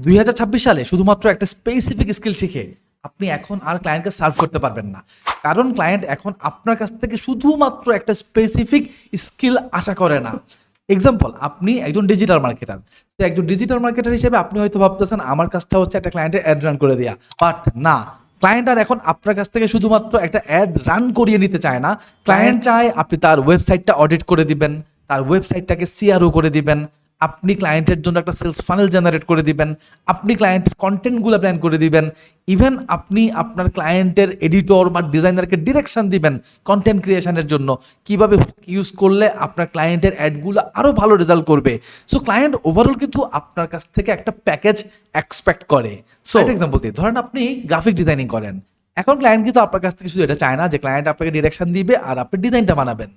2026 সালে শুধুমাত্র একটা স্পেসিফিক স্কিল শিখে আপনি এখন আর ক্লায়েন্টকে সার্ভ করতে পারবেন না, কারণ ক্লায়েন্ট এখন আপনার কাছ থেকে শুধুমাত্র একটা স্পেসিফিক স্কিল আশা করে না। এক্সাম্পল, আপনি একজন ডিজিটাল মার্কেটার, তো একজন ডিজিটাল মার্কেটার হিসেবে আপনি হয়তো ভাবতেছেন আমার কাজটা হচ্ছে একটা ক্লায়েন্টের অ্যাড রান করে দেওয়া, বাট না, ক্লায়েন্ট আর এখন আপনার কাছ থেকে শুধুমাত্র একটা অ্যাড রান করিয়ে নিতে চায় না। ক্লায়েন্ট চায় আপনি তার ওয়েবসাইটটা অডিট করে দিবেন, তার ওয়েবসাইটটাকে সিআরও করে দিবেন, আপনি ক্লায়েন্টের জন্য একটা সেলস ফানেল জেনারেট করে দিবেন, আপনি ক্লায়েন্টের কন্টেন্টগুলো প্ল্যান করে দিবেন, ইভেন আপনি আপনার ক্লায়েন্টের এডিটর বা ডিজাইনারকে ডিরেকশন দিবেন কন্টেন্ট ক্রিয়েশনের জন্য, কিভাবে হুক ইউজ করলে আপনার ক্লায়েন্টের অ্যাডগুলো আরও ভালো রেজাল্ট করবে। সো ক্লায়েন্ট ওভারঅল কিন্তু আপনার কাছ থেকে একটা প্যাকেজ এক্সপেক্ট করে। সো এক্সাম্পল দিই, ধরেন আপনি গ্রাফিক ডিজাইনিং করেন, এখন ক্লায়েন্ট কিন্তু আপনার কাছ থেকে শুধু এটা চায় না যে ক্লায়েন্ট আপনাকে ডিরেকশন দিবে আর আপনি ডিজাইনটা বানাবেন।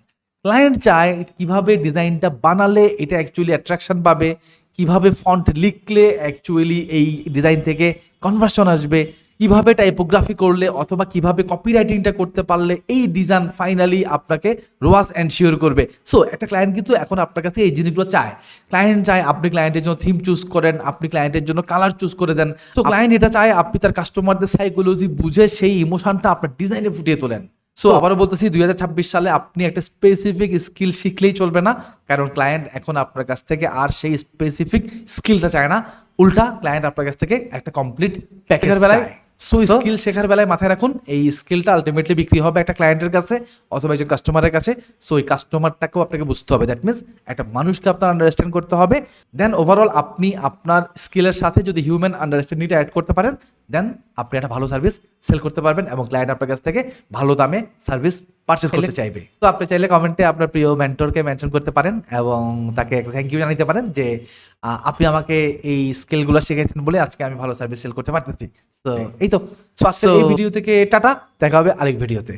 ক্লায়েন্ট চায় কিভাবে ডিজাইনটা বানালে এটা অ্যাকচুয়ালি অ্যাট্রাকশন পাবে, কিভাবে ফন্ট লিখলে অ্যাকচুয়ালি এই ডিজাইন থেকে কনভার্সন আসবে, কিভাবে টাইপোগ্রাফি করলে অথবা কিভাবে কপিরাইটিংটা করতে পারলে এই ডিজাইন ফাইনালি আপনাকে রোয়াস এনশিওর করবে। সো একটা ক্লায়েন্ট কিন্তু এখন আপনার কাছে এই জিনিসগুলো চায়। ক্লায়েন্ট চায় আপনি ক্লায়েন্টের জন্য থিম চুজ করেন, আপনি ক্লায়েন্টের জন্য কালার চুজ করে দেন। সো ক্লায়েন্ট এটা চায় আপনি তার কাস্টমারদের সাইকোলজি বুঝে সেই ইমোশনটা আপনার ডিজাইনে ফুটিয়ে তোলেন। সো আবারও বলতেছি, 2026 সালে আপনি একটা স্পেসিফিক স্কিল শিখলেই চলবে না, কারণ ক্লায়েন্ট এখন আপনার কাছ থেকে আর সেই স্পেসিফিক স্কিলটা চায় না, উল্টা ক্লায়েন্ট আপনার কাছ থেকে একটা কমপ্লিট প্যাকেজের বেলায়। সো স্কিল শেখার বেলায় মাথায় রাখুন, এই স্কিলটা আলটিমেটলি বিক্রি হবে একটা ক্লায়েন্টের কাছে অথবা একজন কাস্টমারের কাছে। সো এই কাস্টমারটাকেও আপনাকে বুঝতে হবে, দ্যাট মিনস একটা মানুষকে আপনার আন্ডারস্ট্যান্ড করতে হবে। দেন ওভারঅল আপনি আপনার স্কিলের সাথে যদি হিউম্যান আন্ডারস্ট্যান্ডিংটা অ্যাড করতে পারেন, দেন আপনি একটা ভালো সার্ভিস সেল করতে পারবেন এবং ক্লায়েন্ট আপনার কাছ থেকে ভালো দামে সার্ভিস পারচেস করতে চাইবে। তো আপনি চাইলে কমেন্টে আপনার প্রিয় মেন্টরকে মেনশন করতে পারেন এবং তাকে থ্যাংক ইউ জানাতে পারেন যে আপনি আমাকে এই স্কিলগুলো শিখেছেন বলে আজকে আমি ভালো সার্ভিস সেল করতে পারতেছি। তো এই তো, এই ভিডিও থেকে টাটা, দেখা হবে আরেক ভিডিওতে।